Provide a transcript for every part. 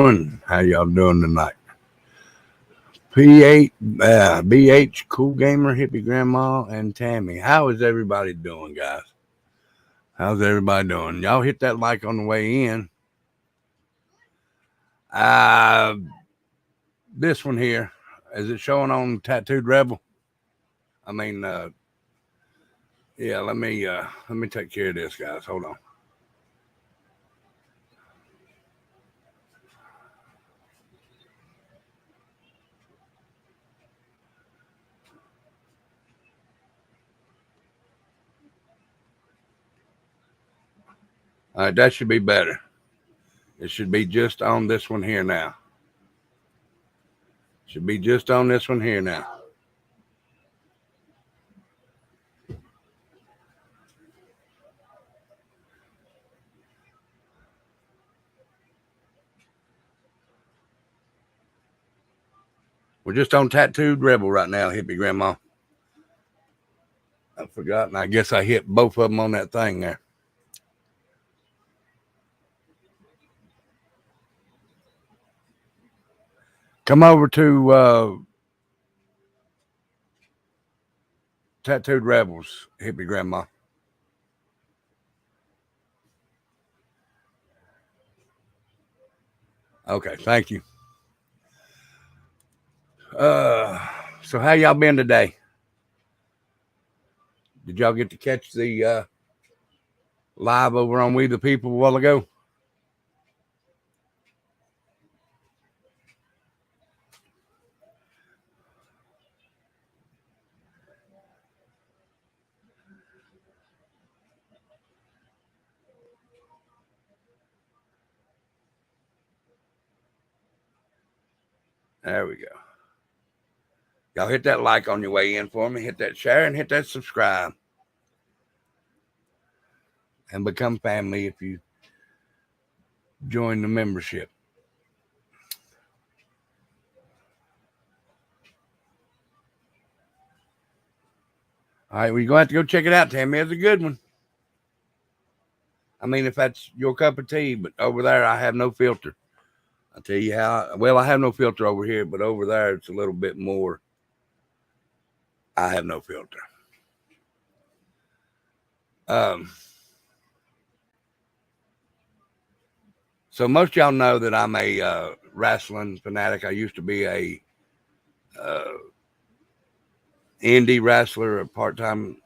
doing? How y'all doing tonight? P8, BH, Cool Gamer, Hippie Grandma, and Tammy. How is everybody doing, guys? How's everybody doing? Y'all hit that like on the way in. This one here, is it showing on Tattooed Rebel? I mean, yeah, let me take care of this, guys. Hold on. All right, that should be better. It should be just on this one here now. Should be just on this one here now. We're just on Tattooed Rebel right now, Hippie Grandma. I've forgotten. I guess I hit both of them on that thing there. Come over to Tattooed Rebels, Hippie Grandma. Okay, thank you. So how y'all been today? Did y'all get to catch the live over on We the People a while ago? There we go. Y'all hit that like on your way in for me. Hit that share and hit that subscribe. And become family if you join the membership. All right, we're going to have to go check it out, Tammy. It's a good one. I mean, if that's your cup of tea, but over there, I have no filter. I'll tell you how. Well, I have no filter over here, but over there, it's a little bit more. I have no filter. So most of y'all know that I'm a wrestling fanatic. I used to be a indie wrestler, a part-time.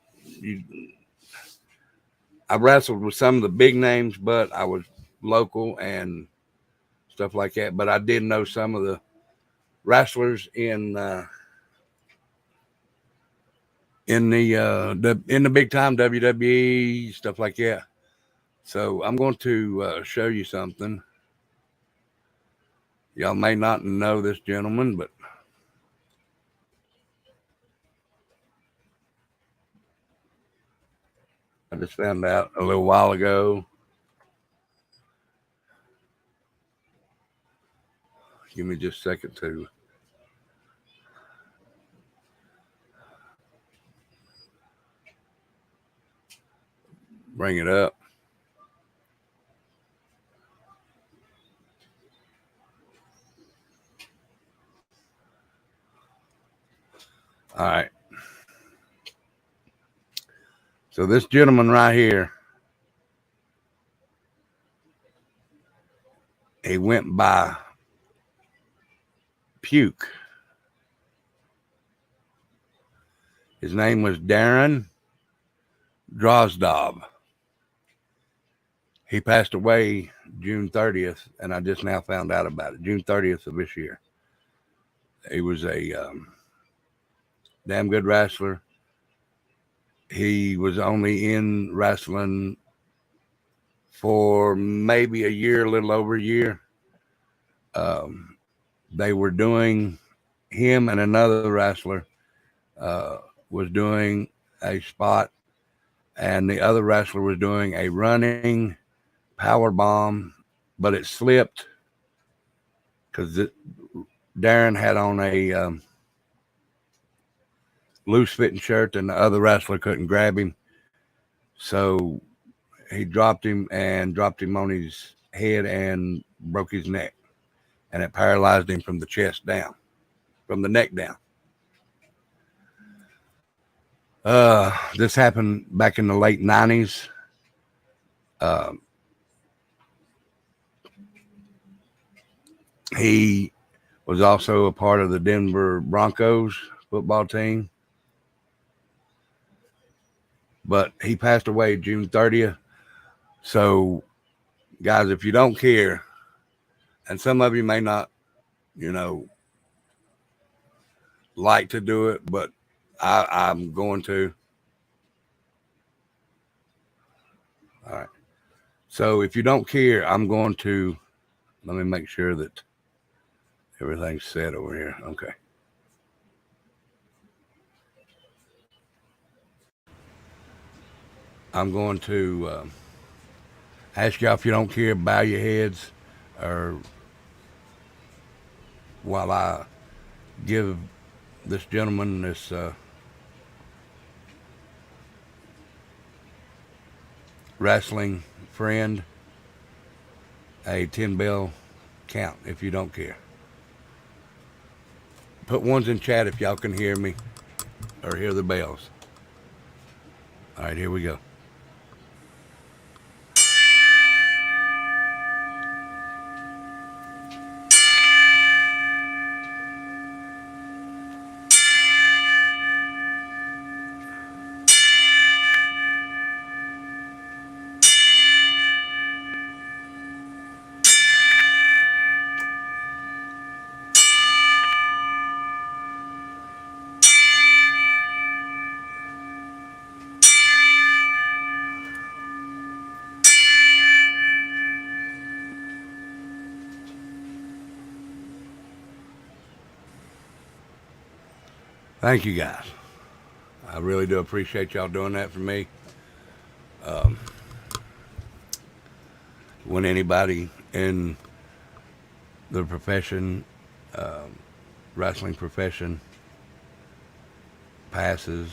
I wrestled with some of the big names, but I was local and stuff like that. But I did know some of the wrestlers in the big time WWE, stuff like that. So I'm going to show you something. Y'all may not know this gentleman, but I just found out a little while ago. Give me just a second to bring it up. All right. So this gentleman right here, he went by Puke. His name was Darren Drozdov. He passed away June 30th, and I just now found out about it. June 30th of this year. He was a damn good wrestler. He was only in wrestling for maybe a year, a little over a year. They were doing, him and another wrestler was doing a spot, and the other wrestler was doing a running power bomb, but it slipped because Darren had on a loose fitting shirt, and the other wrestler couldn't grab him. So he dropped him on his head and broke his neck. and it paralyzed him from the chest down, from the neck down. This happened back in the late 90s. He was also a part of the Denver Broncos football team. But he passed away June 30th. So, guys, if you don't care, and some of you may not, like to do it, but I'm going to. All right. So if you don't care, I'm going to, let me make sure that everything's set over here. Okay. I'm going to ask y'all, if you don't care, bow your heads, or while I give this gentleman, this wrestling friend, a 10 bell count, if you don't care. Put ones in chat if y'all can hear me or hear the bells. All right, here we go. Thank you, guys. I really do appreciate y'all doing that for me. When anybody in the profession, wrestling profession, passes,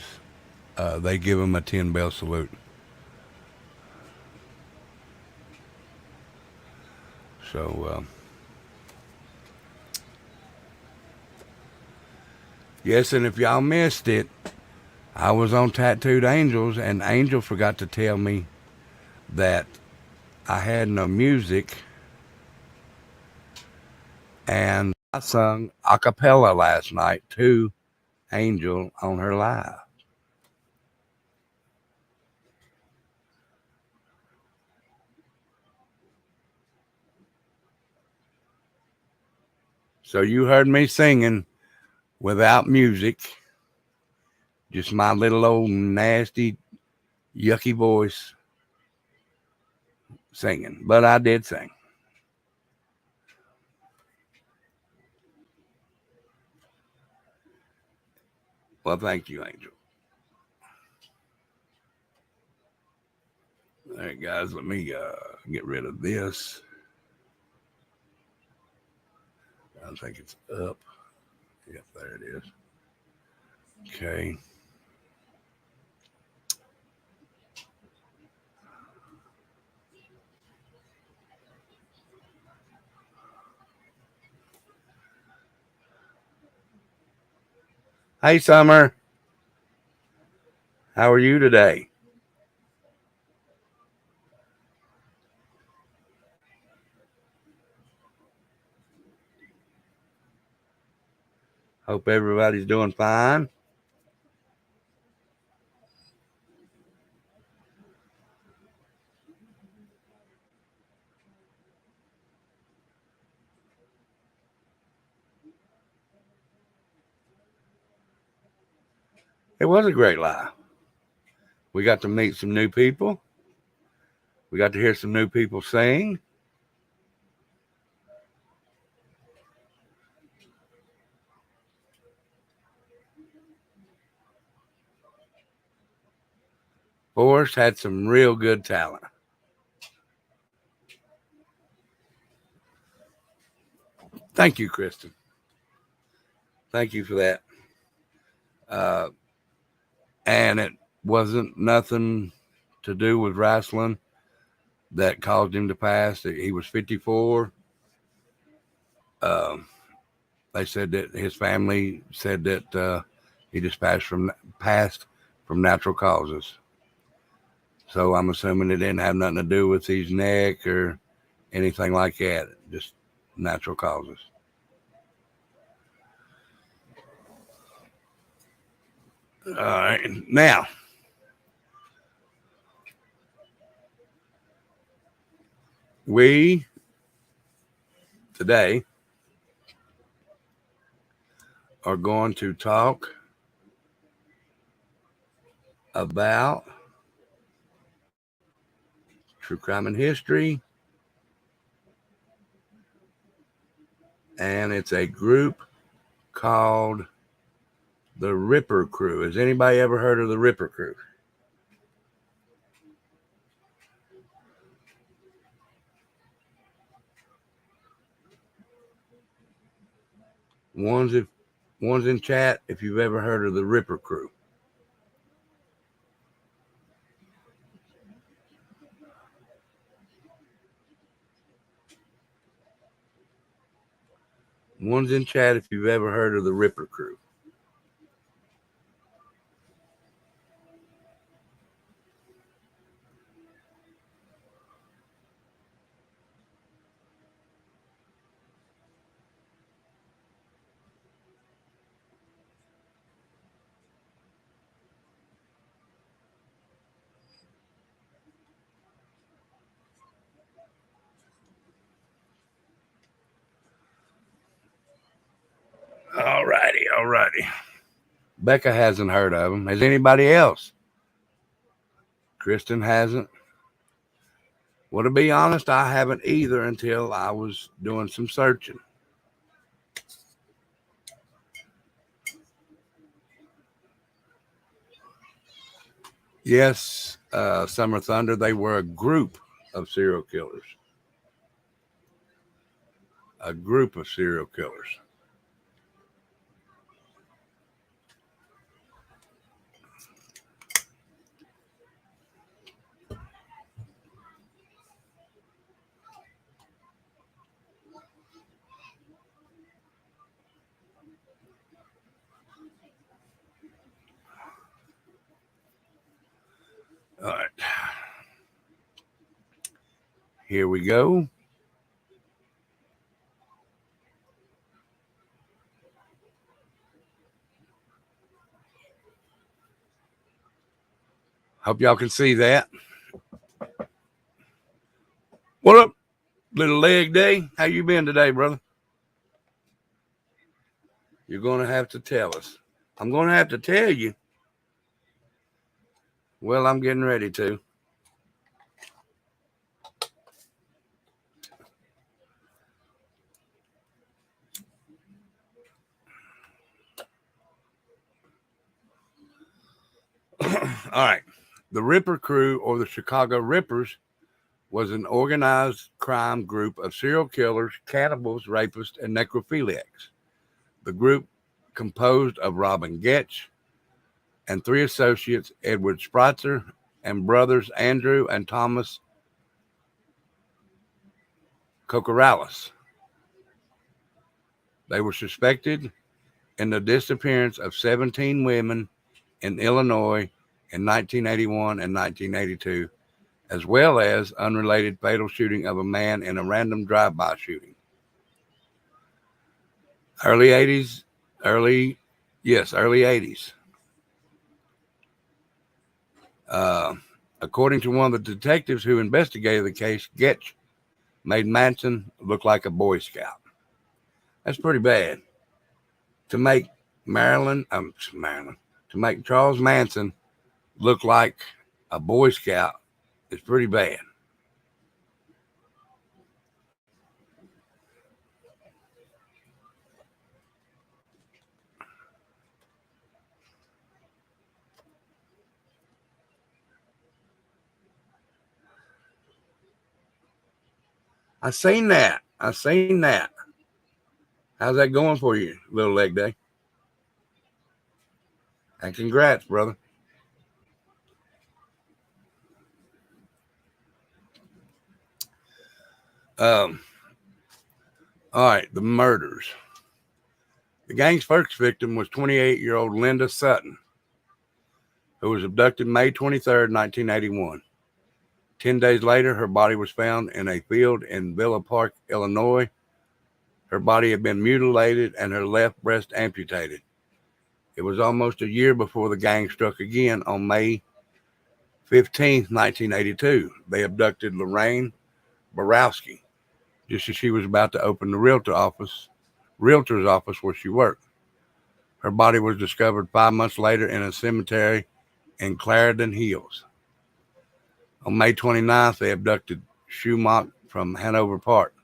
they give them a 10 bell salute. So, yes, and if y'all missed it, I was on Tattooed Angels, and Angel forgot to tell me that I had no music, and I sung a cappella last night to Angel on her live. So you heard me singing without music, just my little old nasty, yucky voice singing. But I did sing. Well, thank you, Angel. All right, guys, let me get rid of this. I think it's up. Yep, there it is. Okay. Hey, Summer. How are you today? Hope everybody's doing fine. It was a great live. We got to meet some new people. We got to hear some new people sing. Forrest had some real good talent. Thank you, Kristen. Thank you for that. And it wasn't nothing to do with wrestling that caused him to pass. He was 54. They said that his family said that he just passed from natural causes. So I'm assuming it didn't have nothing to do with his neck or anything like that. Just natural causes. All right. Now, we today are going to talk about true crime and history. And it's a group called the Ripper Crew. Has anybody ever heard of the Ripper Crew? One's in chat if you've ever heard of the Ripper Crew. One's in chat if you've ever heard of the Ripper Crew. All righty. Becca hasn't heard of them. Has anybody else? Kristen hasn't. Well, to be honest, I haven't either until I was doing some searching. Yes, Summer Thunder, they were a group of serial killers. A group of serial killers. All right. Here we go. Hope y'all can see that. What up, little leg day? How you been today, brother? You're going to have to tell us. I'm going to have to tell you. Well, I'm getting ready to. All right. The Ripper Crew, or the Chicago Rippers, was an organized crime group of serial killers, cannibals, rapists, and necrophiliacs. The group composed of Robin Getch and three associates, Edward Spritzer, and brothers Andrew and Thomas Kokoralis. They were suspected in the disappearance of 17 women in Illinois in 1981 and 1982, as well as unrelated fatal shooting of a man in a random drive-by shooting. Early 80s. According to one of the detectives who investigated the case, Getch made Manson look like a Boy Scout. That's pretty bad. To make to make Charles Manson look like a Boy Scout is pretty bad. I seen that. How's that going for you, little leg day? And congrats, brother. All right, the murders. The gang's first victim was 28-year-old Linda Sutton, who was abducted May 23rd, 1981. 10 days later, her body was found in a field in Villa Park, Illinois. Her body had been mutilated and her left breast amputated. It was almost a year before the gang struck again on May 15th, 1982. They abducted Lorraine Borowski just as she was about to open the realtor's office where she worked. Her body was discovered 5 months later in a cemetery in Clarendon Hills. On May 29th, they abducted Schumacher from Hanover Park,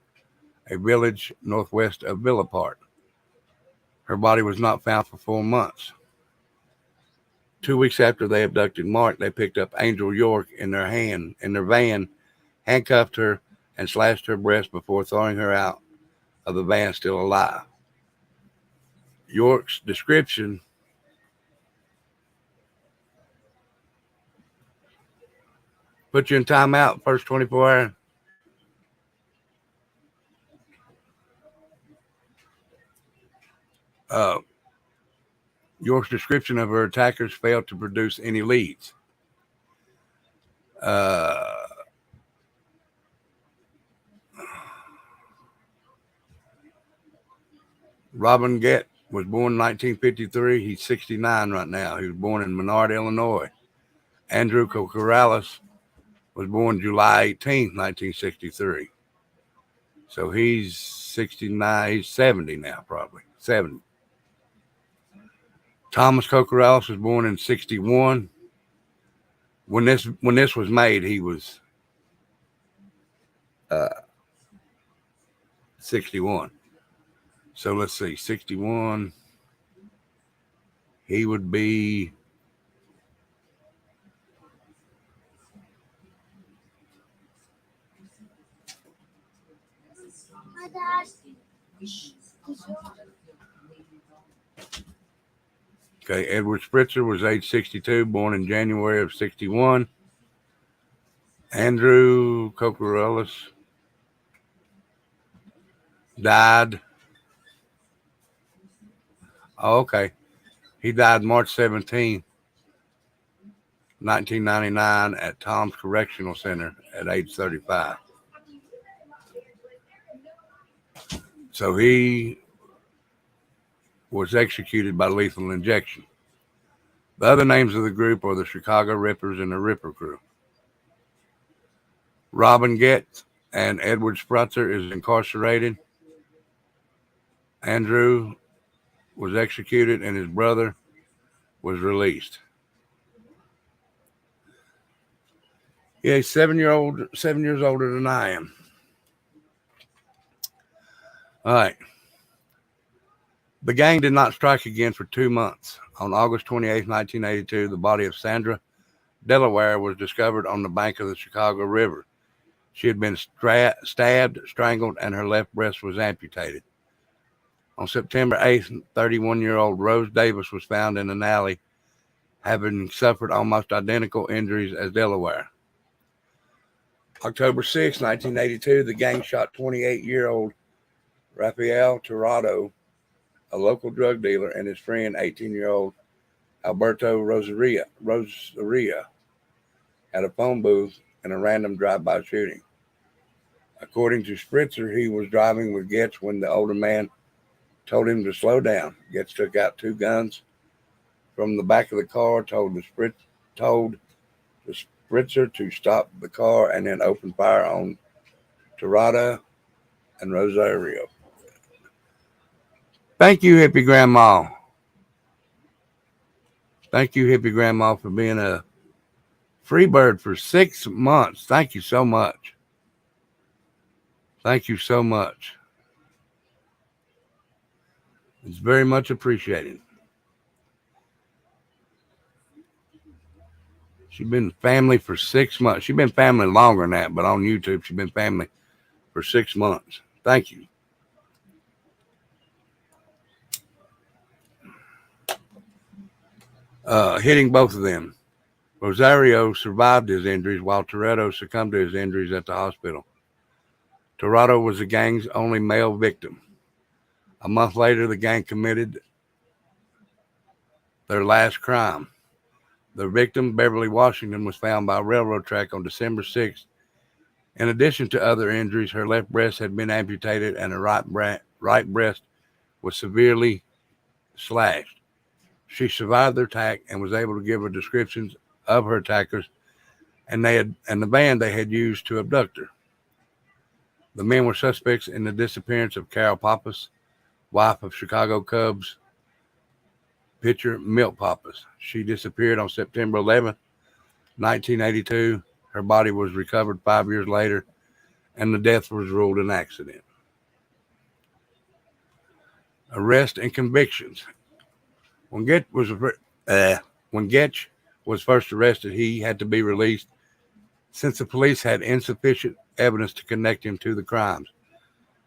a village northwest of Villa Park. Her body was not found for 4 months. 2 weeks after they abducted Mark, they picked up Angel York in their van, handcuffed her, and slashed her breast before throwing her out of the van still alive. York's description put you in timeout first 24 hours. York's description of her attackers failed to produce any leads. Robin Gett was born in 1953. He's 69 right now. He was born in Menard, Illinois. Andrew Cocorales was born July 18th, 1963. So he's 69. He's 70 now, probably 70. Thomas Cocorales was born in 61. When this was made, he was 61. So let's see, 61. He would be okay. Edward Spritzer was age 62, born in January of 61. Andrew Cocorales died. Oh, okay. He died March 17th, 1999 at Tom's Correctional Center at age 35. So he was executed by lethal injection. The other names of the group are the Chicago Rippers and the Ripper Crew. Robin Gett and Edward Spritzer is incarcerated. Andrew was executed and his brother was released. Yeah, he's 7 years older than I am. All right. The gang did not strike again for 2 months. On August 28, 1982, the body of Sandra Delaware was discovered on the bank of the Chicago River. She had been stabbed, strangled, and her left breast was amputated. On September 8th, 31-year-old Rose Davis was found in an alley, having suffered almost identical injuries as Delaware. October 6, 1982, the gang shot 28-year-old Rafael Tirado, a local drug dealer, and his friend, 18-year-old Alberto Rosaria, at a phone booth in a random drive-by shooting. According to Spritzer, he was driving with Getz when the older man told him to slow down. Getz took out 2 guns from the back of the car, told the Spritzer to stop the car, and then opened fire on Tirado and Rosario. Thank you, Hippie Grandma. Thank you, Hippie Grandma, for being a free bird for 6 months. Thank you so much. Thank you so much. It's very much appreciated. She's been family for 6 months. She's been family longer than that, but on YouTube, she's been family for 6 months. Thank you. Hitting both of them. Rosario survived his injuries while Tirado succumbed to his injuries at the hospital. Tirado was the gang's only male victim. A month later, the gang committed their last crime. The victim, Beverly Washington, was found by a railroad track on December 6th. In addition to other injuries, her left breast had been amputated and her right breast was severely slashed. She survived the attack and was able to give her descriptions of her attackers and the van they had used to abduct her. The men were suspects in the disappearance of Carol Pappas, wife of Chicago Cubs pitcher Milt Pappas. She disappeared on September 11th, 1982. Her body was recovered 5 years later, and the death was ruled an accident. Arrest and convictions. When Getch was first arrested, he had to be released since the police had insufficient evidence to connect him to the crimes.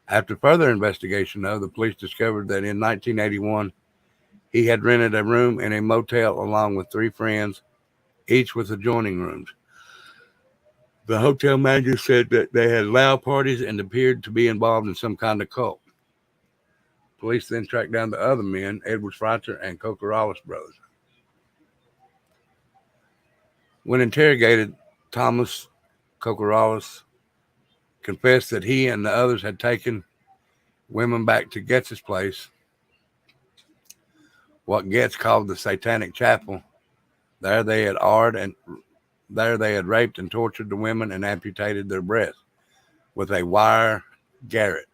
After further investigation, though, the police discovered that in 1981, he had rented a room in a motel along with 3 friends, each with adjoining rooms. The hotel manager said that they had loud parties and appeared to be involved in some kind of cult. Police then tracked down the other men, Edward Freitzer and Kokorales brothers. When interrogated, Thomas Kokorales confessed that he and the others had taken women back to Getz's place, what Getz called the Satanic Chapel. There they had raped and tortured the women and amputated their breasts with a wire garrote.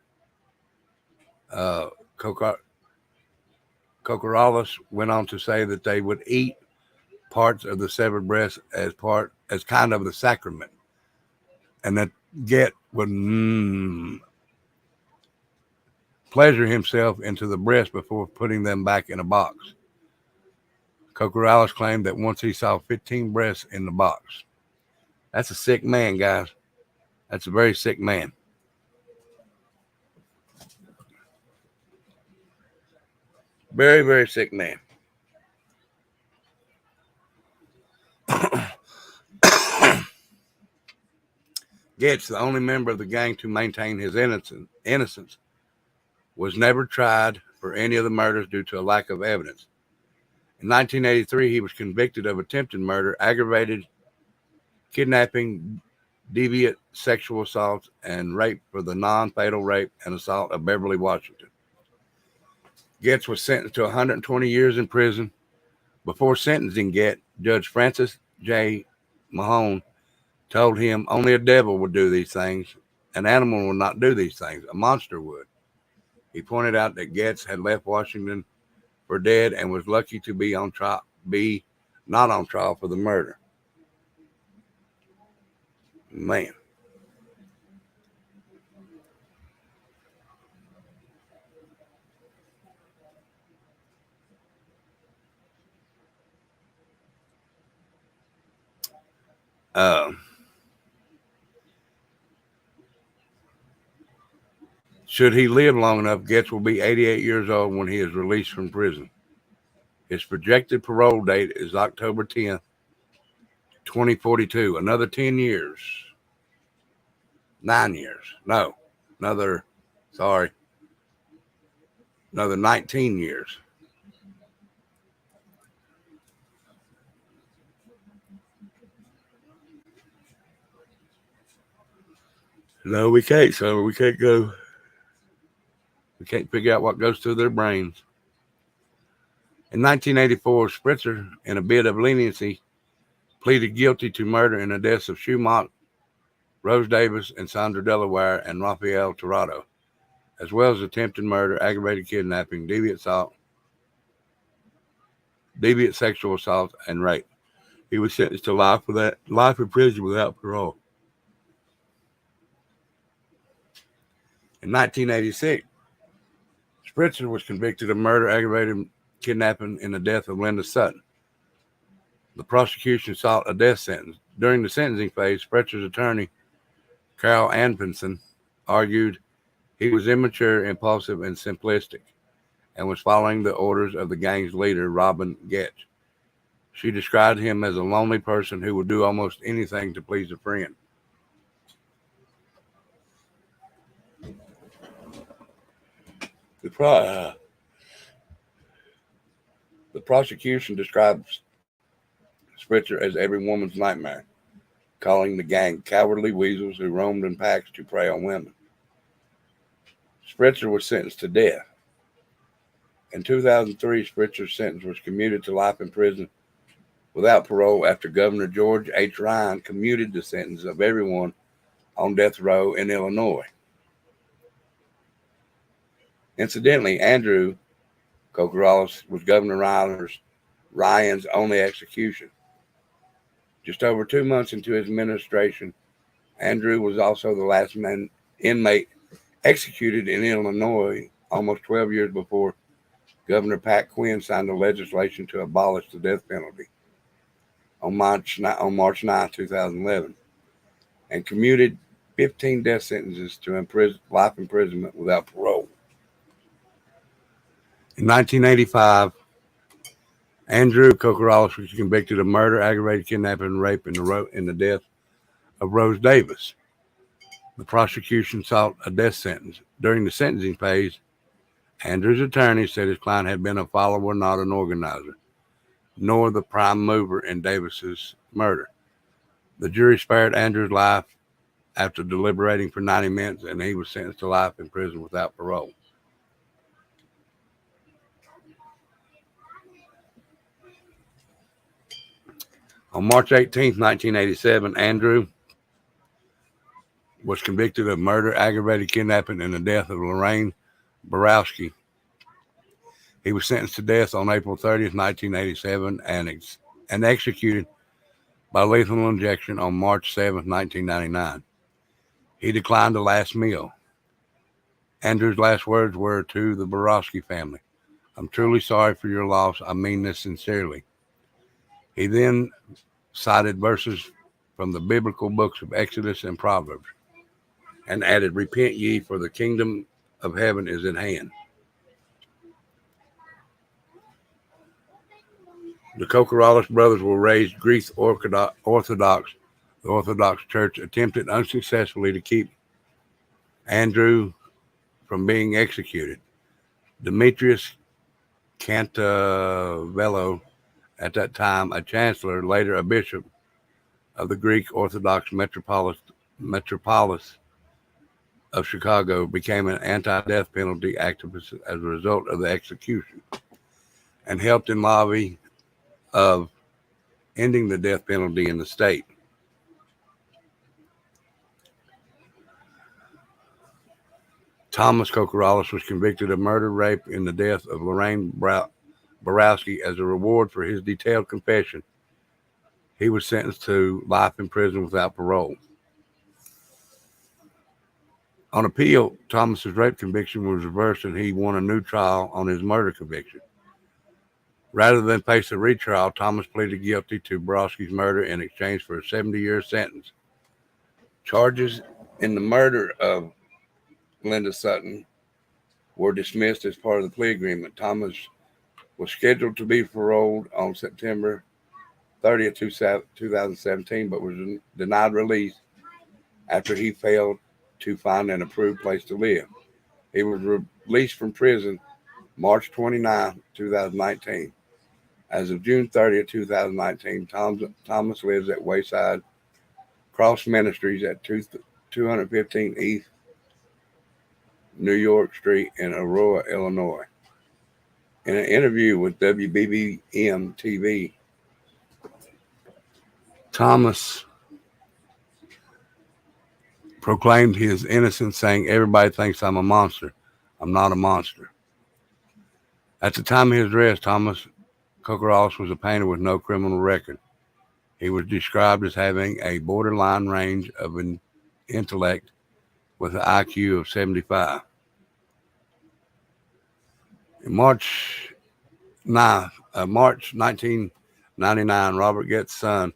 Kokorales went on to say that they would eat parts of the severed breast as kind of the sacrament, and that Getz would pleasure himself into the breast before putting them back in a box. Kokorales claimed that once he saw 15 breasts in the box. That's a sick man, guys. That's a very sick man. Very, very sick man. Getz, the only member of the gang to maintain his innocence, was never tried for any of the murders due to a lack of evidence. In 1983, he was convicted of attempted murder, aggravated kidnapping, deviant sexual assault, and rape for the non-fatal rape and assault of Beverly Washington. Getz was sentenced to 120 years in prison. Before sentencing Getz, Judge Francis J. Mahone told him only a devil would do these things. An animal would not do these things. A monster would. He pointed out that Getz had left Washington for dead and was lucky to be not on trial for the murder. Man. Should he live long enough, Getz will be 88 years old when he is released from prison. His projected parole date is October 10th, 2042. Another 10 years. 9 years. No. Another 19 years. No, we can't, so we can't go. We can't figure out what goes through their brains. In 1984, Spritzer, in a bid of leniency, pleaded guilty to murder in the deaths of Schumach, Rose Davis, and Sandra Delaware, and Rafael Tirado, as well as attempted murder, aggravated kidnapping, deviant sexual assault, and rape. He was sentenced to life in prison without parole. In 1986, Spritzer was convicted of murder, aggravated kidnapping, in the death of Linda Sutton. The prosecution sought a death sentence. During the sentencing phase, Spritzer's attorney, Carl Anfinson, argued he was immature, impulsive, and simplistic, and was following the orders of the gang's leader, Robin Getz. She described him as a lonely person who would do almost anything to please a friend. The prosecution describes Spritzer as every woman's nightmare, calling the gang cowardly weasels who roamed in packs to prey on women. Spritzer was sentenced to death. In 2003, Spritzer's sentence was commuted to life in prison without parole after Governor George H. Ryan commuted the sentence of everyone on death row in Illinois. Incidentally, Andrew Kokorales was Governor Ryan's only execution. Just over 2 months into his administration, Andrew was also the last inmate executed in Illinois almost 12 years before Governor Pat Quinn signed the legislation to abolish the death penalty on March 9, 2011, and commuted 15 death sentences to life imprisonment without parole. In 1985, Andrew Kokorales was convicted of murder, aggravated kidnapping, and rape in the death of Rose Davis. The prosecution sought a death sentence. During the sentencing phase, Andrew's attorney said his client had been a follower, not an organizer, nor the prime mover in Davis's murder. The jury spared Andrew's life after deliberating for 90 minutes, and he was sentenced to life in prison without parole. On March 18, 1987, Andrew was convicted of murder, aggravated kidnapping, and the death of Lorraine Borowski. He was sentenced to death on April 30, 1987, and executed by lethal injection on March 7, 1999. He declined the last meal. Andrew's last words were to the Borowski family, "I'm truly sorry for your loss. I mean this sincerely." He then cited verses from the biblical books of Exodus and Proverbs and added, "Repent ye, for the kingdom of heaven is at hand." The Kokorales brothers were raised Greek Orthodox. The Orthodox Church attempted unsuccessfully to keep Andrew from being executed. Demetrius Cantavello, at that time a chancellor, later a bishop of the Greek Orthodox Metropolis of Chicago, became an anti-death penalty activist as a result of the execution and helped in lobby of ending the death penalty in the state. Thomas Kokorales was convicted of murder, rape, and the death of Lorraine Borowski. As a reward for his detailed confession, he was sentenced to life in prison without parole. On appeal, Thomas's rape conviction was reversed and he won a new trial on his murder conviction. Rather than face a retrial, Thomas pleaded guilty to Borowski's murder in exchange for a 70-year sentence. Charges in the murder of Linda Sutton were dismissed as part of the plea agreement. Thomas was scheduled to be paroled on September 30th, 2017, but was denied release after he failed to find an approved place to live. He was released from prison March 29, 2019. As of June 30th, 2019, Thomas lives at Wayside Cross Ministries at 215 East New York Street in Aurora, Illinois. In an interview with WBBM TV, Thomas proclaimed his innocence, saying, "Everybody thinks I'm a monster. I'm not a monster." At the time of his arrest, Thomas Kokorales was a painter with no criminal record. He was described as having a borderline range of intellect with an IQ of 75. In March 1999, Robert Gett's son,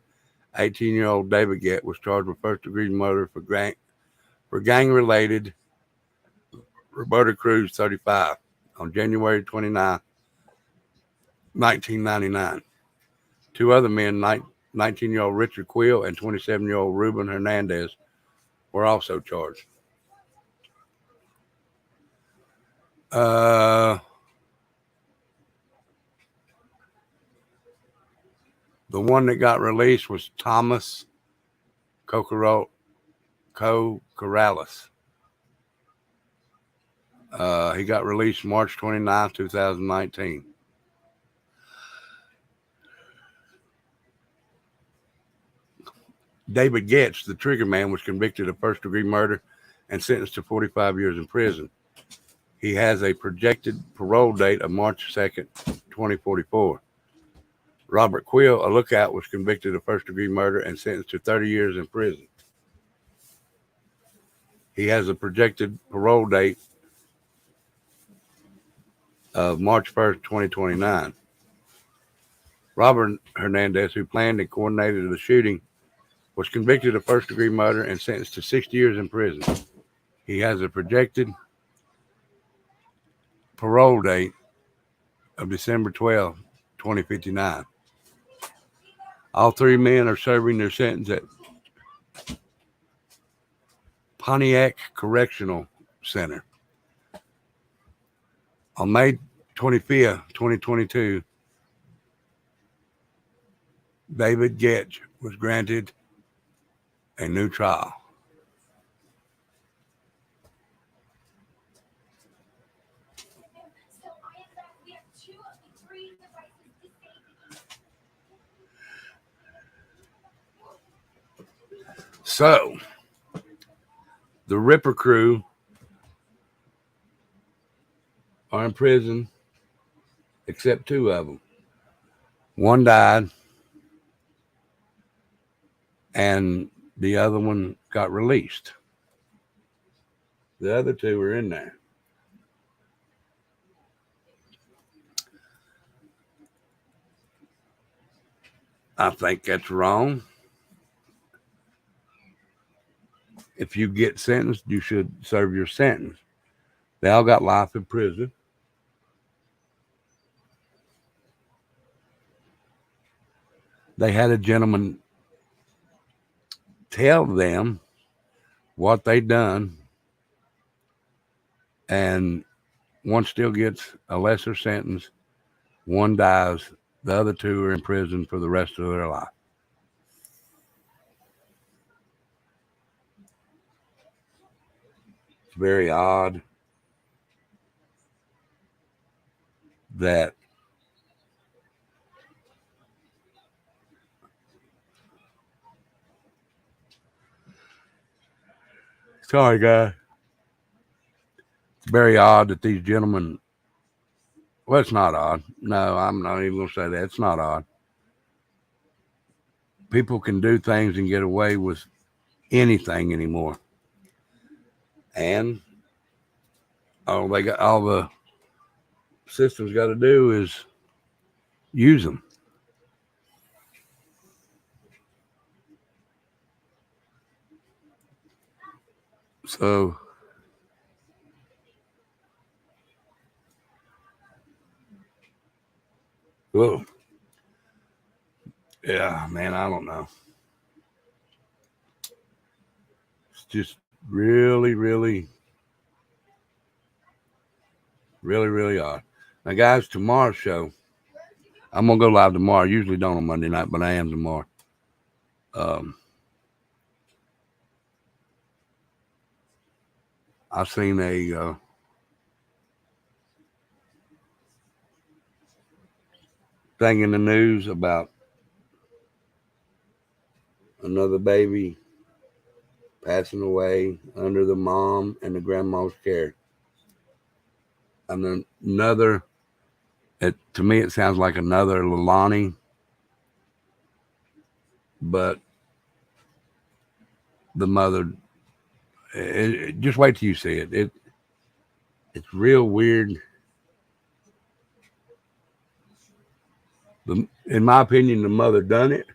18-year-old David Gett, was charged with first-degree murder for gang-related Roberta Cruz, 35, on January 29, 1999. Two other men, 19-year-old Richard Quill and 27-year-old Ruben Hernandez, were also charged. The one that got released was Thomas Cocorales. He got released March 29, 2019. David Getz, the trigger man, was convicted of first-degree murder and sentenced to 45 years in prison. He has a projected parole date of March 2nd, 2044. Robert Quill, a lookout, was convicted of first-degree murder and sentenced to 30 years in prison. He has a projected parole date of March 1st, 2029. Robert Hernandez, who planned and coordinated the shooting, was convicted of first-degree murder and sentenced to 60 years in prison. He has a projected parole date of December 12, 2059. All three men are serving their sentence at Pontiac Correctional Center. On May 25th, 2022, David Getz was granted a new trial. So, the Ripper crew are in prison, except two of them. One died, and the other one got released. The other two are in there. I think that's wrong. If you get sentenced, you should serve your sentence. They all got life in prison. They had a gentleman tell them what they done, and one still gets a lesser sentence, one dies, the other two are in prison for the rest of their life. It's very odd that sorry guys. It's very odd that these gentlemen, well, it's not odd. No, I'm not even going to say that. It's not odd. People can do things and get away with anything anymore. And all the system's got to do is use them. So, whoa. Yeah, man, I don't know. It's just really, really, really, really odd. Now, guys, tomorrow's show, I'm going to go live tomorrow. I usually don't on Monday night, but I am tomorrow. I've seen a thing in the news about another baby passing away under the mom and the grandma's care. And then another, to me, it sounds like another Leilani, but the mother, just wait till you see it. It's real weird. In my opinion, the mother done it.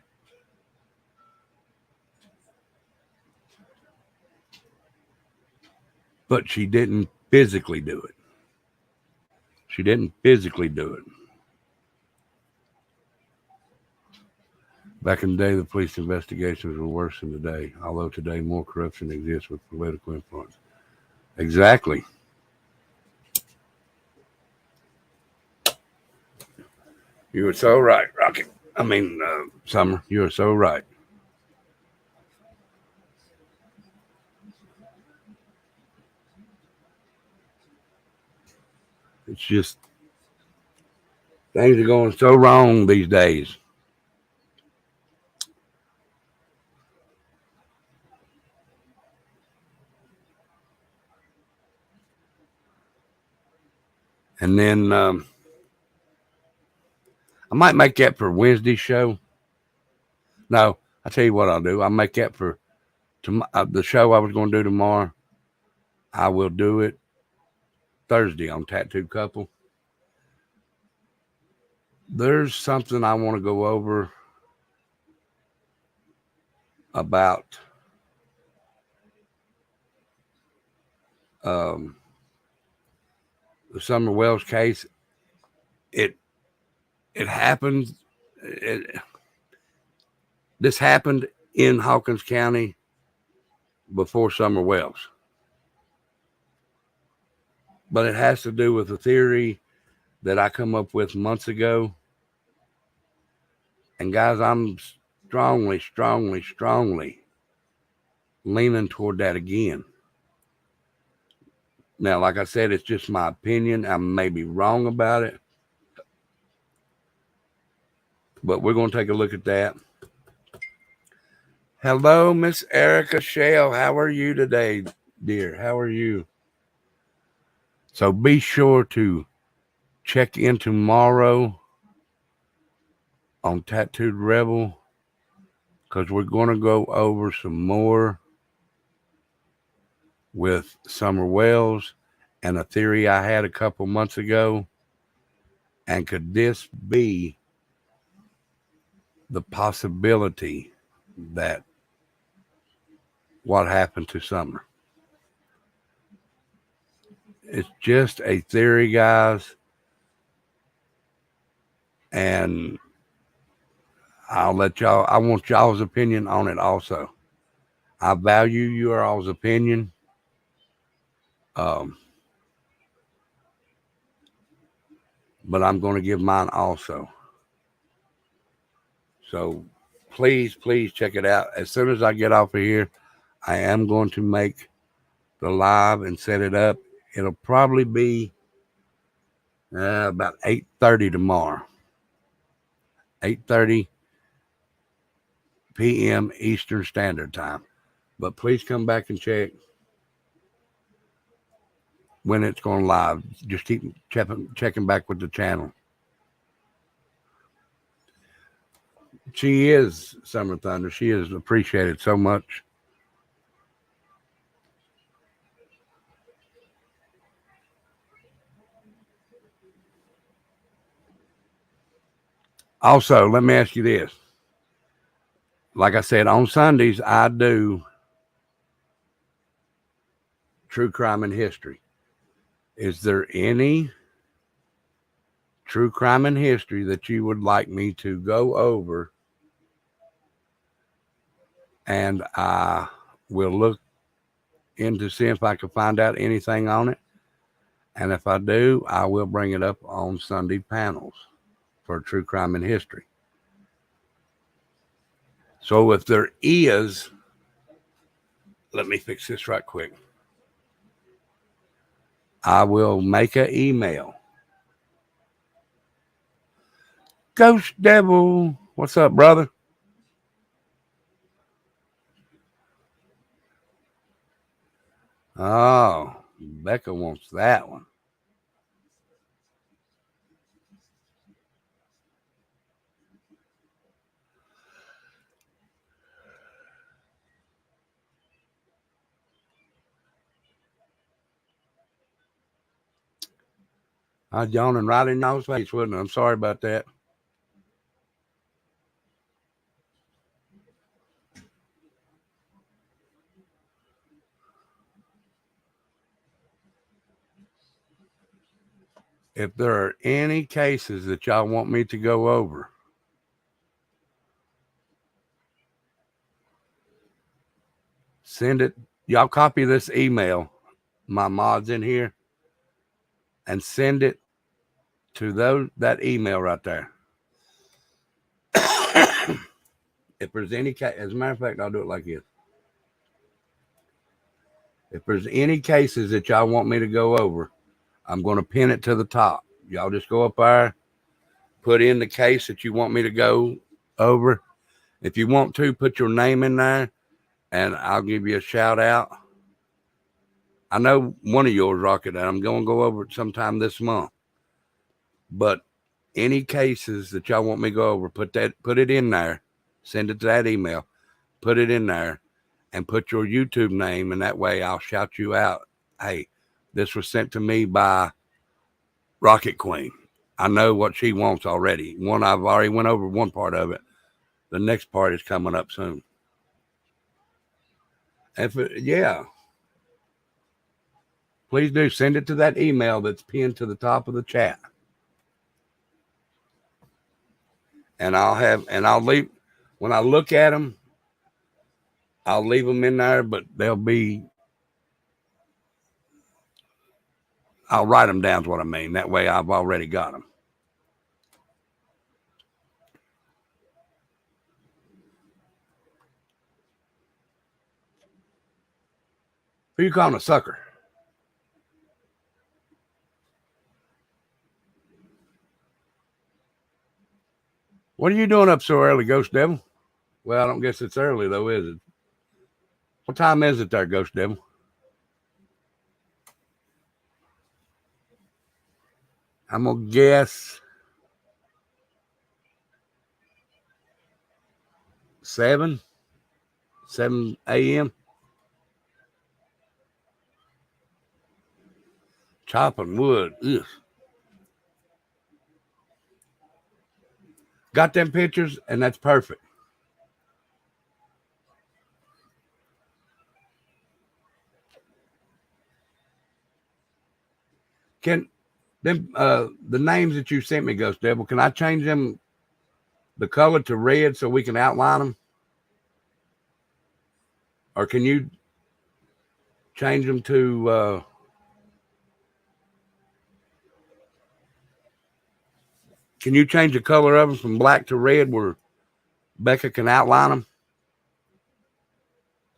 But she didn't physically do it. She didn't physically do it. Back in the day, the police investigations were worse than today, although today more corruption exists with political influence. Exactly. You were so right, Rocky. Summer, you are so right. It's just things are going so wrong these days. And then I might make that for Wednesday's show. No, I tell you what I'll do. I'll make that for the show I was going to do tomorrow. I will do it Thursday on Tattooed Couple. There's something I want to go over about um, the Summer Wells case. It happened. This happened in Hawkins County before Summer Wells, but it has to do with a theory that I come up with months ago. And guys, I'm strongly leaning toward that again. Now, like I said, it's just my opinion. I may be wrong about it, but we're going to take a look at that. Hello, Miss Erica Shell. How are you today, dear? How are you? So be sure to check in tomorrow on Tattooed Rebel, because we're going to go over some more with Summer Wells and a theory I had a couple months ago. And could this be the possibility that what happened to Summer? It's just a theory, guys. And I want y'all's opinion on it also. I value your all's opinion. But I'm going to give mine also. So please check it out. As soon as I get off of here, I am going to make the live and set it up. It'll probably be about 8:30 tomorrow. 8:30 p.m. Eastern Standard Time. But please come back and check when it's going live. Just keep checking back with the channel. She is Summer Thunder. She is appreciated so much. Also, let me ask you this. Like I said, on Sundays, I do true crime and history. Is there any true crime and history that you would like me to go over? And I will look into see if I can find out anything on it. And if I do, I will bring it up on Sunday panels for true crime and history. So if there is, let me fix this right quick. I will make an email. Ghost Devil, what's up, brother? Oh, Becca wants that one. I was yawning right in y'all's face, wasn't I? I'm sorry about that. If there are any cases that y'all want me to go over, send it. Y'all copy this email, my mods in here, and send it to that email right there. If there's any case, as a matter of fact, I'll do it like this. If there's any cases that y'all want me to go over, I'm going to pin it to the top. Y'all just go up there, put in the case that you want me to go over. If you want to, put your name in there, and I'll give you a shout out. I know one of yours, Rocket, and I'm going to go over it sometime this month. But any cases that y'all want me to go over, put it in there, send it to that email, put it in there, and put your YouTube name, and that way I'll shout you out. Hey, this was sent to me by Rocket Queen. I know what she wants already. I've already went over one part of it. The next part is coming up soon. Yeah, please do send it to that email that's pinned to the top of the chat. And I'll leave, when I look at them, I'll leave them in there, but I'll write them down is what I mean. That way I've already got them. Who you calling a sucker? What are you doing up so early, Ghost Devil? Well, I don't guess it's early, though, is it? What time is it there, Ghost Devil? I'm going to guess 7 a.m. Chopping wood. Ugh. Got them pictures, and that's perfect. Can them the names that you sent me, Ghost Devil, can I change them the color to red so we can outline them? Or can you change them to can you change the color of them from black to red where Becca can outline them?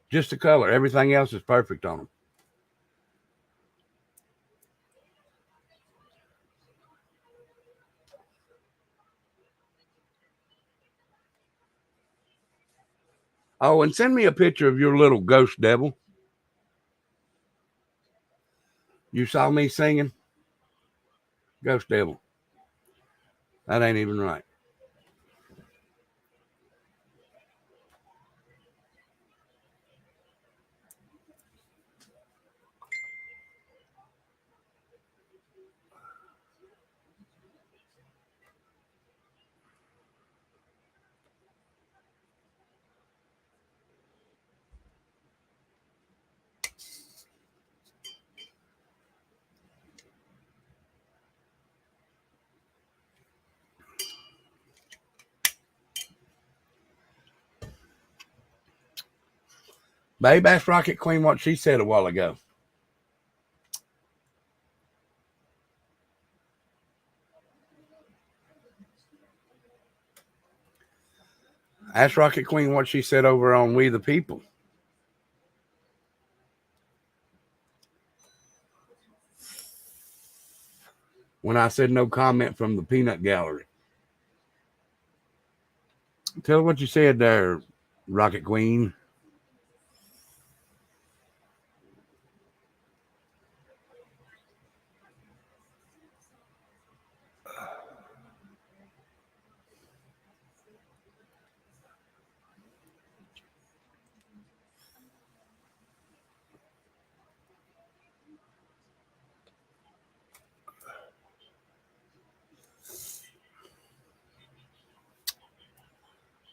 Just the color. Everything else is perfect on them. Oh, and send me a picture of your little Ghost Devil. You saw me singing? Ghost Devil. That ain't even right. Babe, ask Rocket Queen what she said a while ago. Ask Rocket Queen what she said over on We the People. When I said no comment from the peanut gallery. Tell her what you said there, Rocket Queen.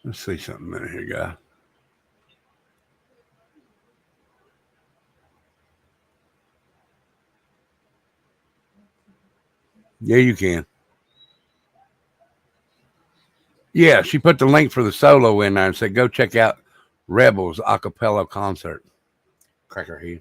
Let's see something in here, guy. Yeah, you can. Yeah, she put the link for the solo in there and said, go check out Rebels acapella concert. Crackerhead.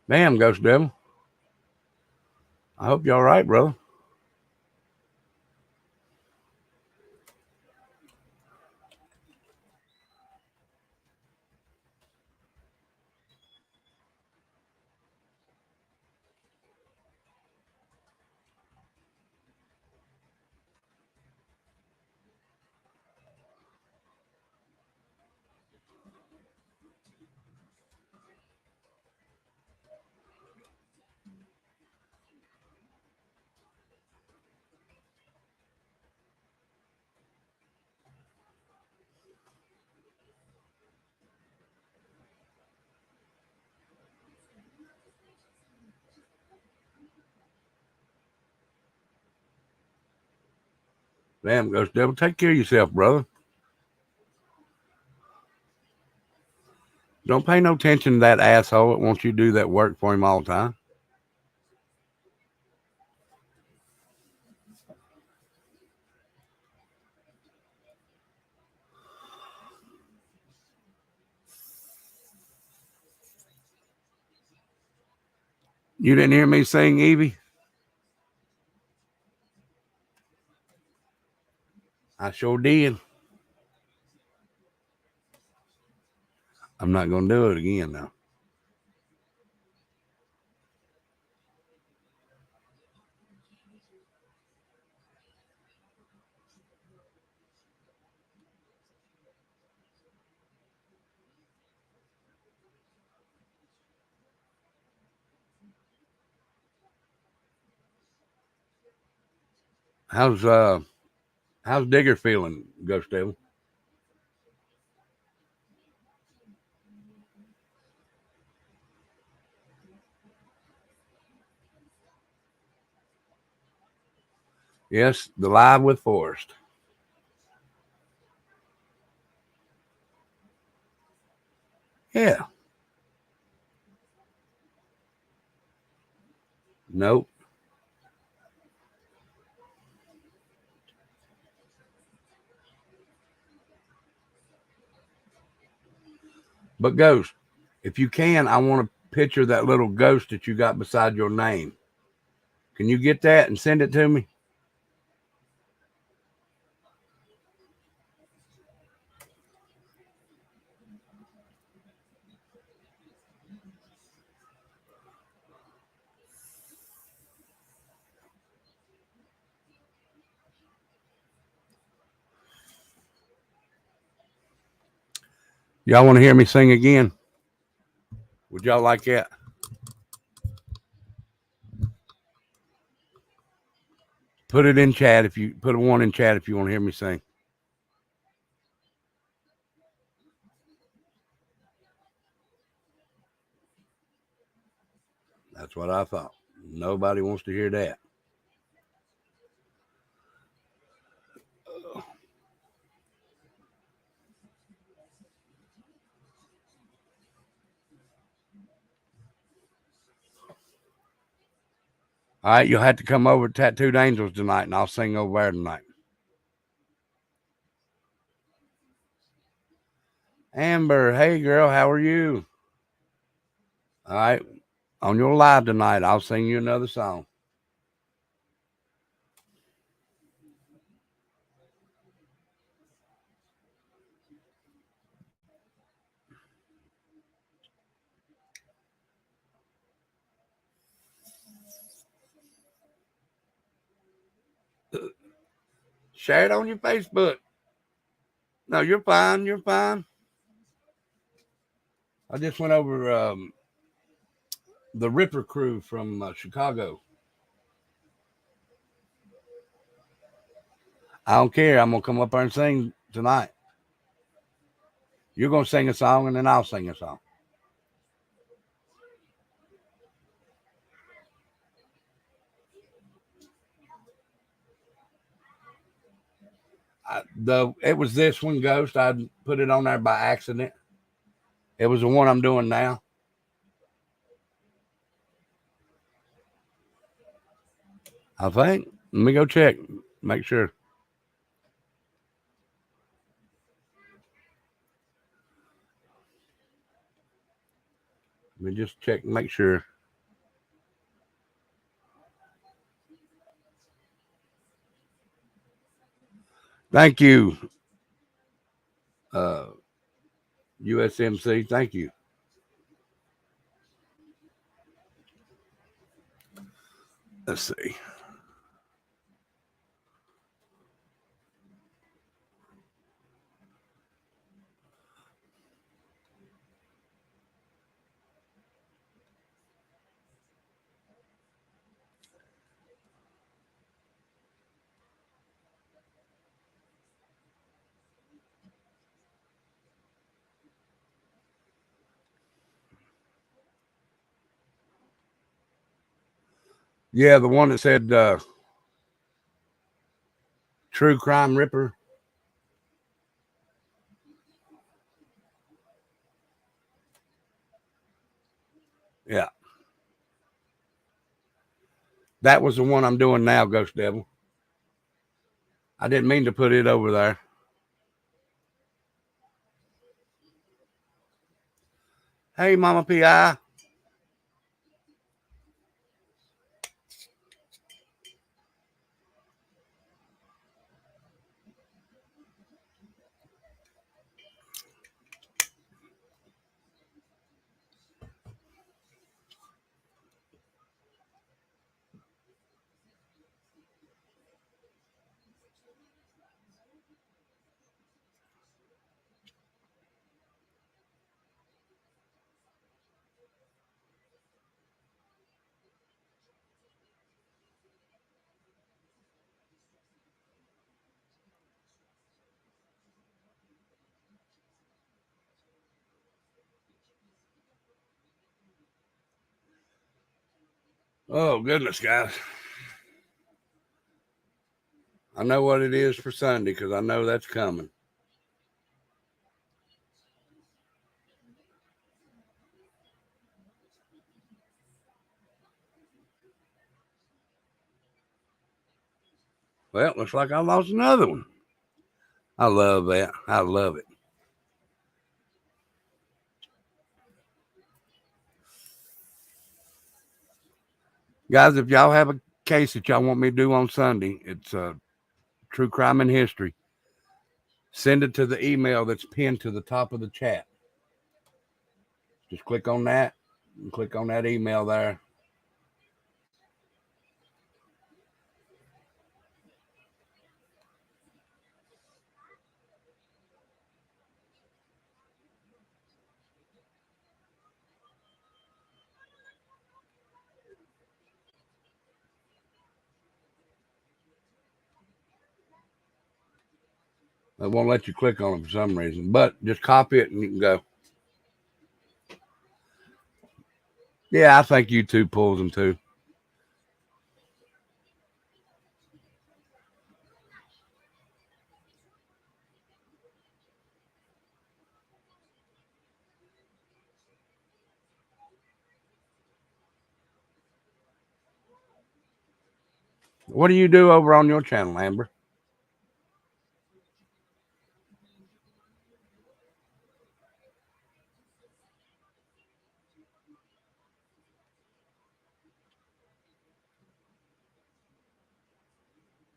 Damn, Ghost Devil. I hope you're all right, brother. Damn, Ghost Devil. Take care of yourself, brother. Don't pay no attention to that asshole that wants you to do that work for him all the time. You didn't hear me sing, Evie? I sure did. I'm not going to do it again now. How's Digger feeling, Ghost Devil? Yes, the live with Forrest. Yeah. Nope. But Ghost, if you can, I want to picture that little ghost that you got beside your name. Can you get that and send it to me? Y'all want to hear me sing again? Would y'all like that? Put it in chat if you put a one in chat if you want to hear me sing. That's what I thought. Nobody wants to hear that. All right, you'll have to come over to Tattooed Angels tonight, and I'll sing over there tonight. Amber, hey girl, how are you? All right, on your live tonight, I'll sing you another song. Share it on your Facebook. No, you're fine. You're fine. I just went over the Ripper crew from Chicago. I don't care. I'm gonna come up there and sing tonight. You're gonna sing a song, and then I'll sing a song. It was this one, Ghost. I put it on there by accident. It was the one I'm doing now. I think. Let me go check. Make sure. Let me just check. Make sure. Thank you, USMC. Thank you. Let's see. Yeah, the one that said True Crime Ripper. Yeah. That was the one I'm doing now, Ghost Devil. I didn't mean to put it over there. Hey, Mama P.I. Oh, goodness, guys. I know what it is for Sunday because I know that's coming. Well, looks like I lost another one. I love that. I love it. Guys, if y'all have a case that y'all want me to do on Sunday, it's True Crime in History. Send it to the email that's pinned to the top of the chat. Just click on that and click on that email there. It won't let you click on it for some reason, but just copy it and you can go. Yeah, I think YouTube pulls them too. What do you do over on your channel, Amber?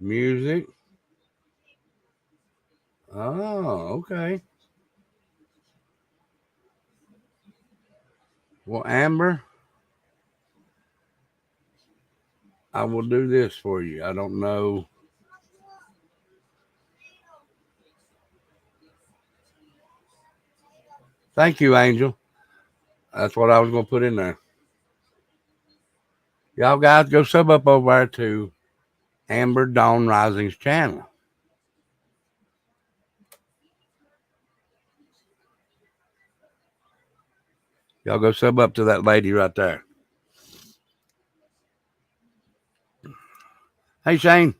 Music. Oh, okay. Well, Amber, I will do this for you. I don't know. Thank you, Angel. That's what I was going to put in there. Y'all guys go sub up over there to Amber Dawn Rising's channel. Y'all go sub up to that lady right there. Hey, Shane.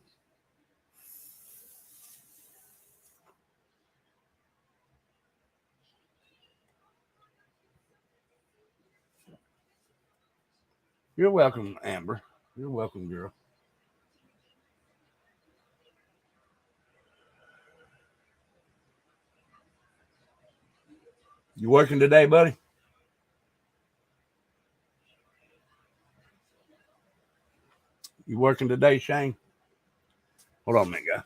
You're welcome, Amber. You're welcome, girl. You working today, buddy? You working today, Shane? Hold on a minute, guy.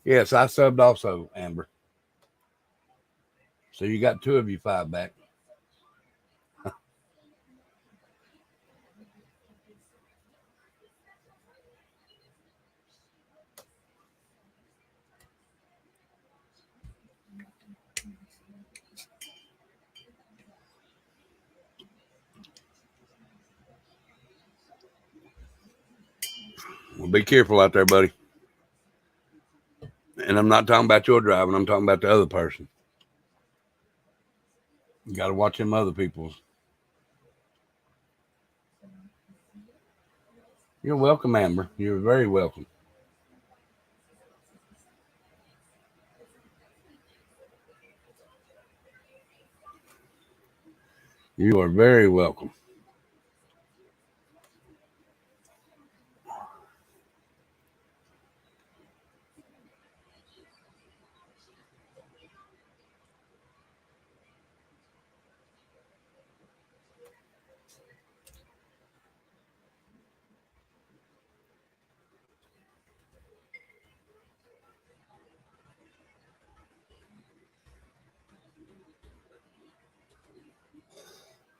Yes, I subbed also, Amber. So you got 2 of you 5 back. Well, be careful out there, buddy. And I'm not talking about your driving. I'm talking about the other person. You got to watch them other people's. You're welcome, Amber. You're very welcome. You are very welcome.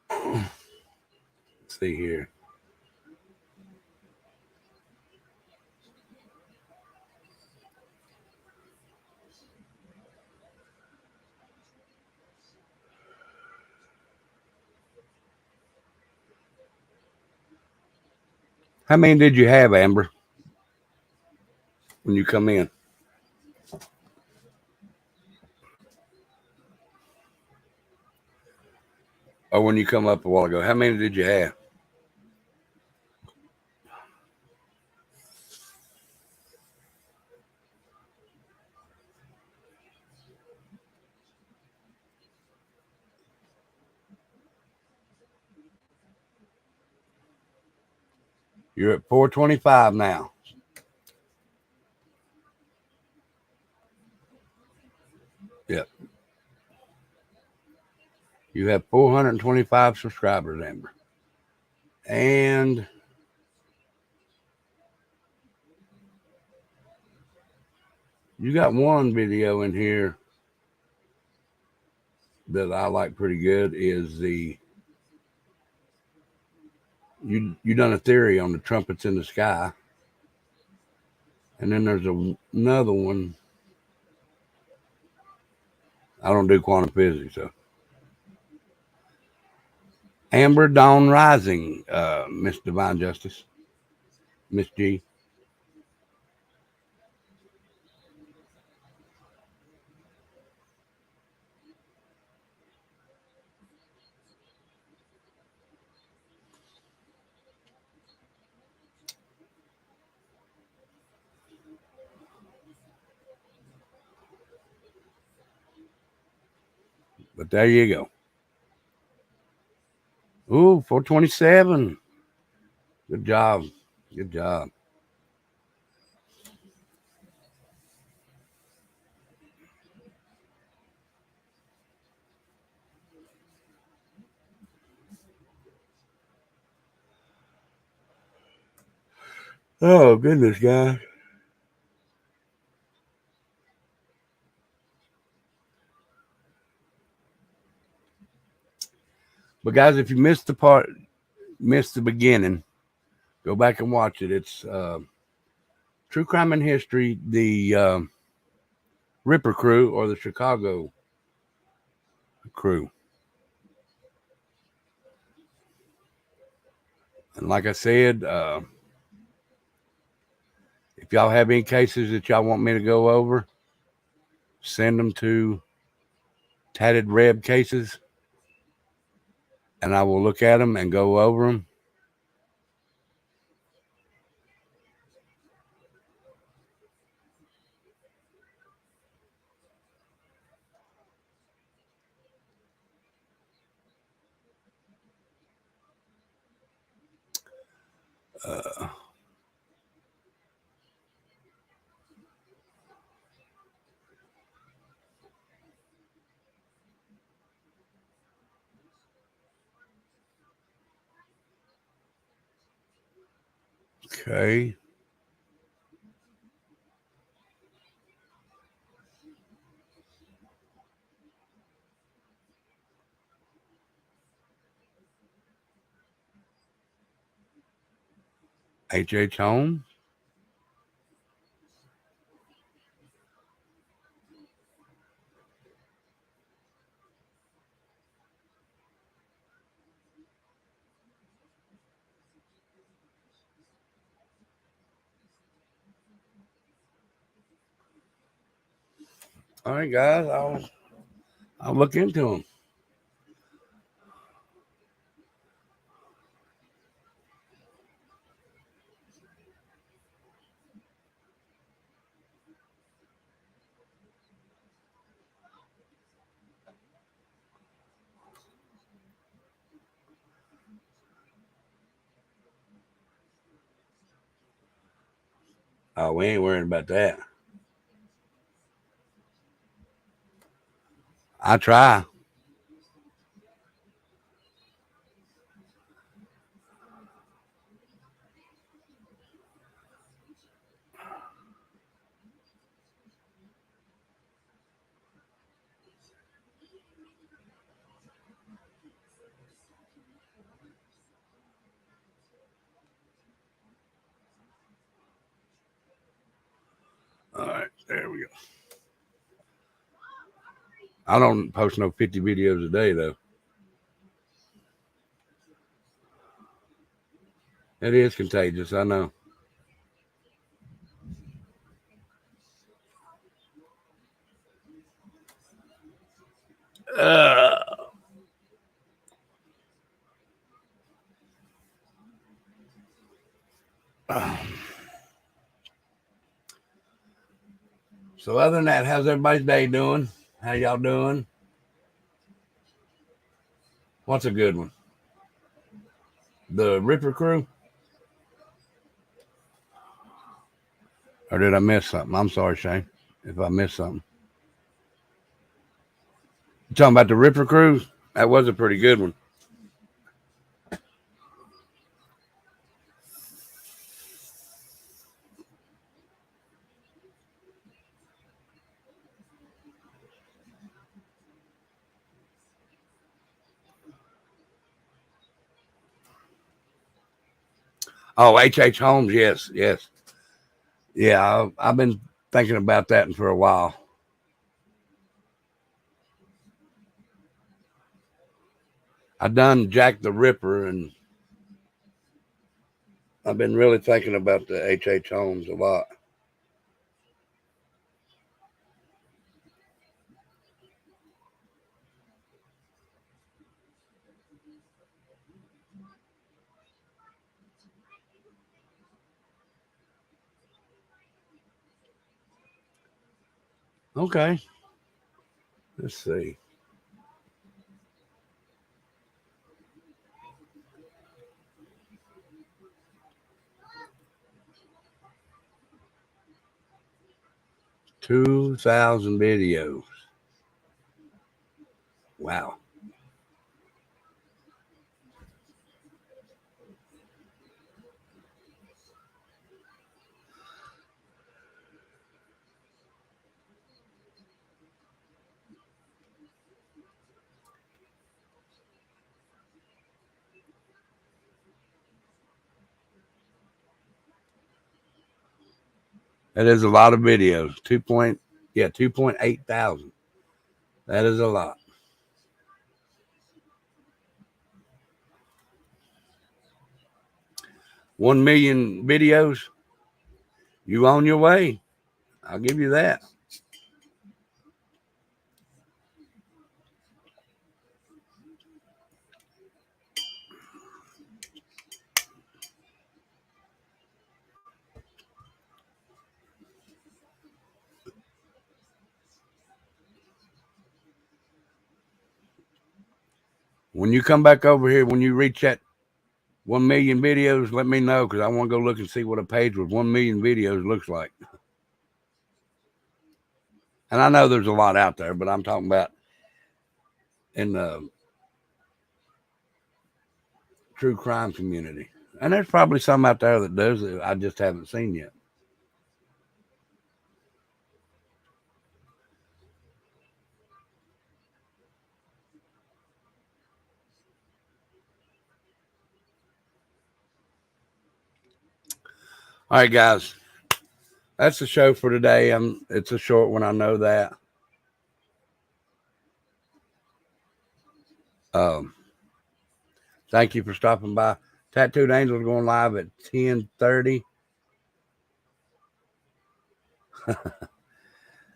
Let's see here. How many did you have, Amber, when you come in? Or when you come up a while ago? How many did you have? You're at 425 now. Yep. You have 425 subscribers, Amber. And you got one video in here that I like pretty good is you done a theory on the trumpets in the sky. And then there's another one. I don't do quantum physics, so. Amber Dawn Rising, Miss Divine Justice, Miss G. But there you go. Ooh, 427. Good job. Good job. Oh, goodness, guys. But, guys, if you missed the beginning, go back and watch it. It's True Crime in History, the Ripper crew or the Chicago crew. And like I said, if y'all have any cases that y'all want me to go over, send them to Tatted Reb Cases, and I will look at them and go over them. Uh, okay. H.H. Holmes. All right, guys. I'll look into them. Oh, we ain't worrying about that. I try. All right, there we go. I don't post no 50 videos a day though. It is contagious. I know. Uh, so other than that, how's everybody's day doing? How y'all doing? What's a good one? The Ripper Crew? Or did I miss something? I'm sorry, Shane, if I missed something. You talking about the Ripper Crew? That was a pretty good one. Oh, H.H. Holmes, yes, yes. Yeah, I've been thinking about that for a while. I done Jack the Ripper, and I've been really thinking about the H.H. Holmes a lot. Okay, let's see. 2,000 videos. Wow. That is a lot of videos. 2.8 thousand. That is a lot. 1 million videos. You on your way. I'll give you that. When you come back over here, when you reach that 1 million videos, let me know because I want to go look and see what a page with 1 million videos looks like. And I know there's a lot out there, but I'm talking about in the true crime community. And there's probably some out there that does it. I just haven't seen yet. All right, guys. That's the show for today. It's a short one. I know that. Um, Thank you for stopping by. Tattooed Angels going live at 10:30.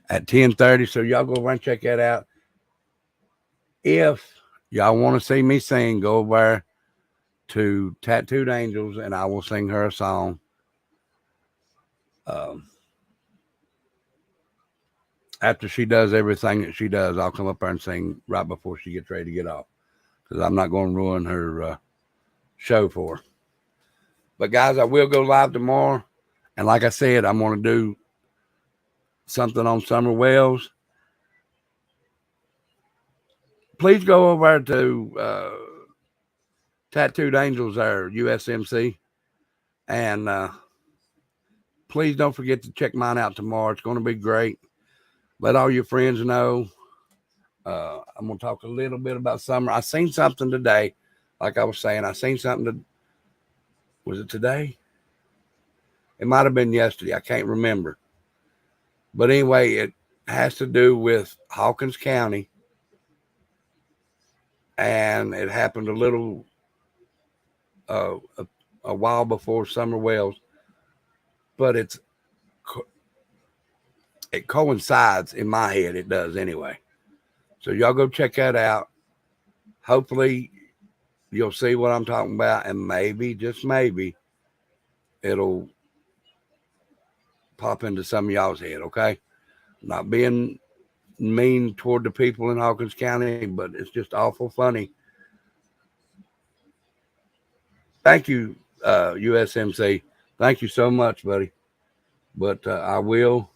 At 10:30. So y'all go over and check that out. If y'all want to see me sing, go over to Tattooed Angels and I will sing her a song. After she does everything that she does, I'll come up there and sing right before she gets ready to get off, because I'm not going to ruin her show for her. But guys, I will go live tomorrow, and like I said, I'm going to do something on Summer Wells. Please go over to Tattooed Angels there, USMC, and please don't forget to check mine out tomorrow. It's going to be great. Let all your friends know. I'm going to talk a little bit about summer. I seen something today. Like I was saying, I seen something. Was it today? It might have been yesterday. I can't remember. But anyway, it has to do with Hawkins County. And it happened a little, a while before Summer Wells. But it coincides in my head. It does anyway. So y'all go check that out. Hopefully you'll see what I'm talking about, and maybe, just maybe, it'll pop into some of y'all's head, okay? Not being mean toward the people in Hawkins County, but it's just awful funny. Thank you, USMC. Thank you so much, buddy. But I will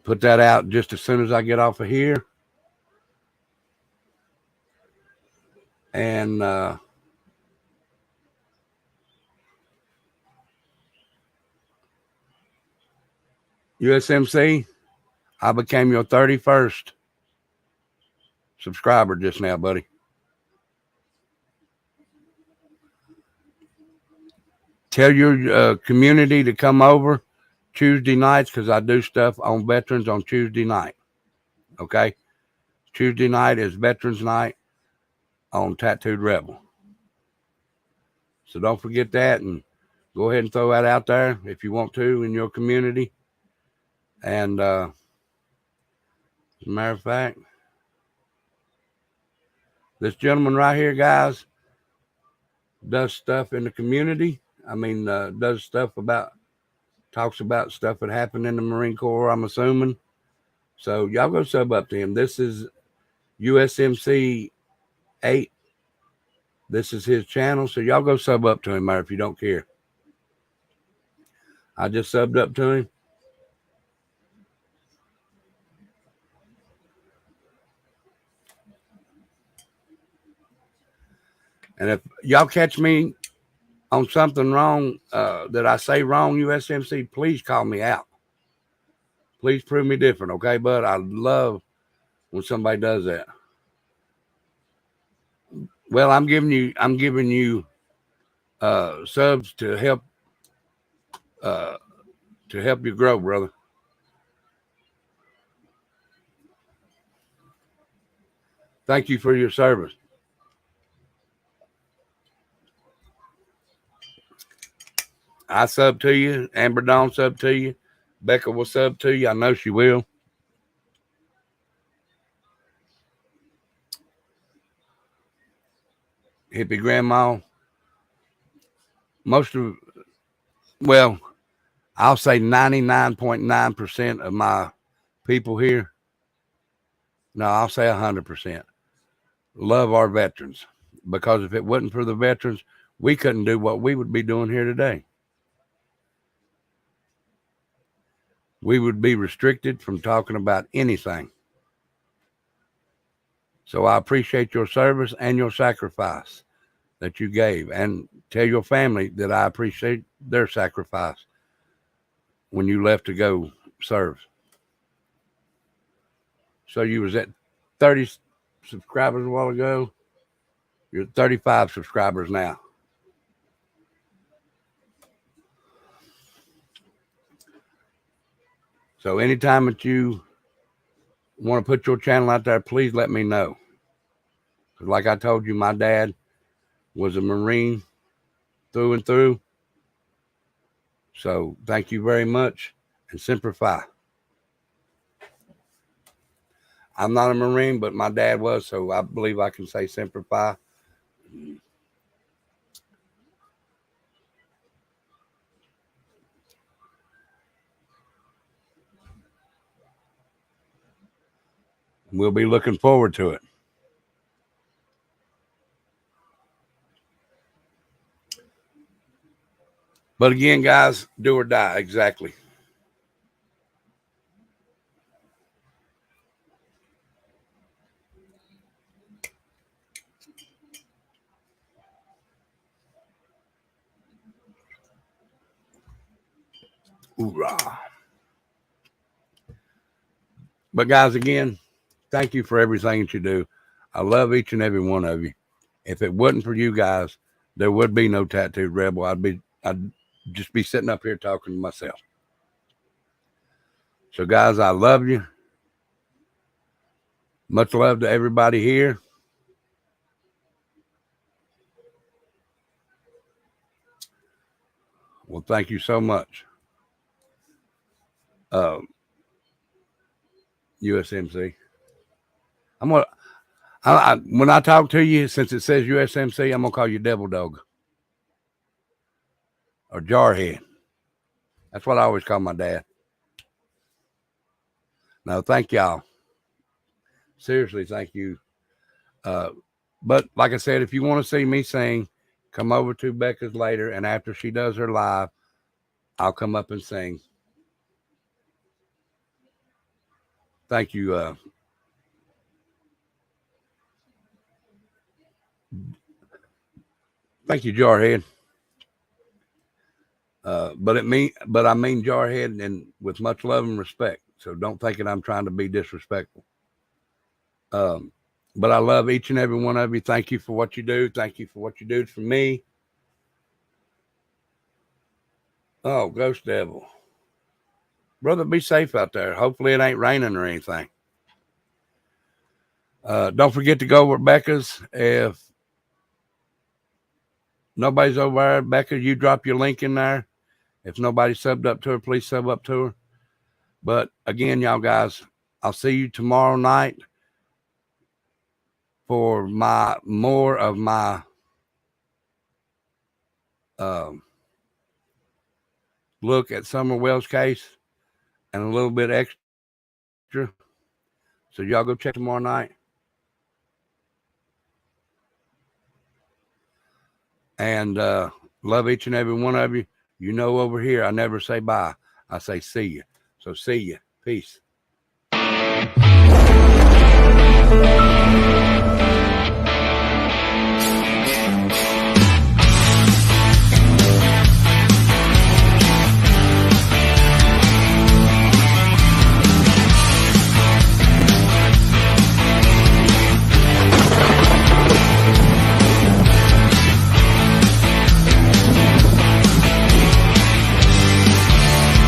put that out just as soon as I get off of here. And USMC, I became your 31st subscriber just now, buddy. Tell your community to come over Tuesday nights, because I do stuff on veterans on Tuesday night. Okay? Tuesday night is Veterans Night on Tattooed Rebel. So don't forget that, and go ahead and throw that out there if you want to in your community. And as a matter of fact, this gentleman right here, guys, does stuff in the community. I mean, does stuff talks about stuff that happened in the Marine Corps, I'm assuming. So y'all go sub up to him. This is USMC 8. This is his channel. So y'all go sub up to him there if you don't care. I just subbed up to him. And if y'all catch me on something wrong, that I say wrong, USMC, please call me out. Please prove me different, okay, bud? I love when somebody does that. Well, I'm giving you subs to help you grow, brother. Thank you for your service. I sub to you. Amber Dawn sub to you. Becca will sub to you. I know she will. Hippie Grandma. I'll say 99.9% of my people here. No, I'll say 100%. Love our veterans. Because if it wasn't for the veterans, we couldn't do what we would be doing here today. We would be restricted from talking about anything. So I appreciate your service and your sacrifice that you gave, and tell your family that I appreciate their sacrifice when you left to go serve. So you was at 30 subscribers a while ago. You're 35 subscribers now. So anytime that you want to put your channel out there, please let me know. Like I told you, my dad was a Marine through and through. So thank you very much, and Semper Fi. I'm not a Marine, but my dad was, so I believe I can say Semper Fi. We'll be looking forward to it. But again, guys, do or die. Exactly. Hoorah. But guys, again, thank you for everything that you do. I love each and every one of you. If it wasn't for you guys, there would be no Tattooed Rebel. I'd just be sitting up here talking to myself. So guys, I love you. Much love to everybody here. Well, thank you so much. USMC. When I talk to you, since it says USMC, I'm gonna call you Devil Dog or Jarhead. That's what I always call my dad. No, thank y'all. Seriously, thank you. But like I said, if you want to see me sing, come over to Becca's later, and after she does her live, I'll come up and sing. Thank you. Thank you, Jarhead. But I mean Jarhead, and with much love and respect. So don't think that I'm trying to be disrespectful. But I love each and every one of you. Thank you for what you do. Thank you for what you do for me. Oh, Ghost Devil. Brother, be safe out there. Hopefully it ain't raining or anything. Don't forget to go over Becca's. If nobody's over there, Becca, you drop your link in there. If nobody subbed up to her, please sub up to her. But again, y'all guys, I'll see you tomorrow night for more of my look at Summer Wells' case and a little bit extra. So y'all go check tomorrow night. And love each and every one of you. You know, over here, I never say bye. I say see you. So see you. Peace.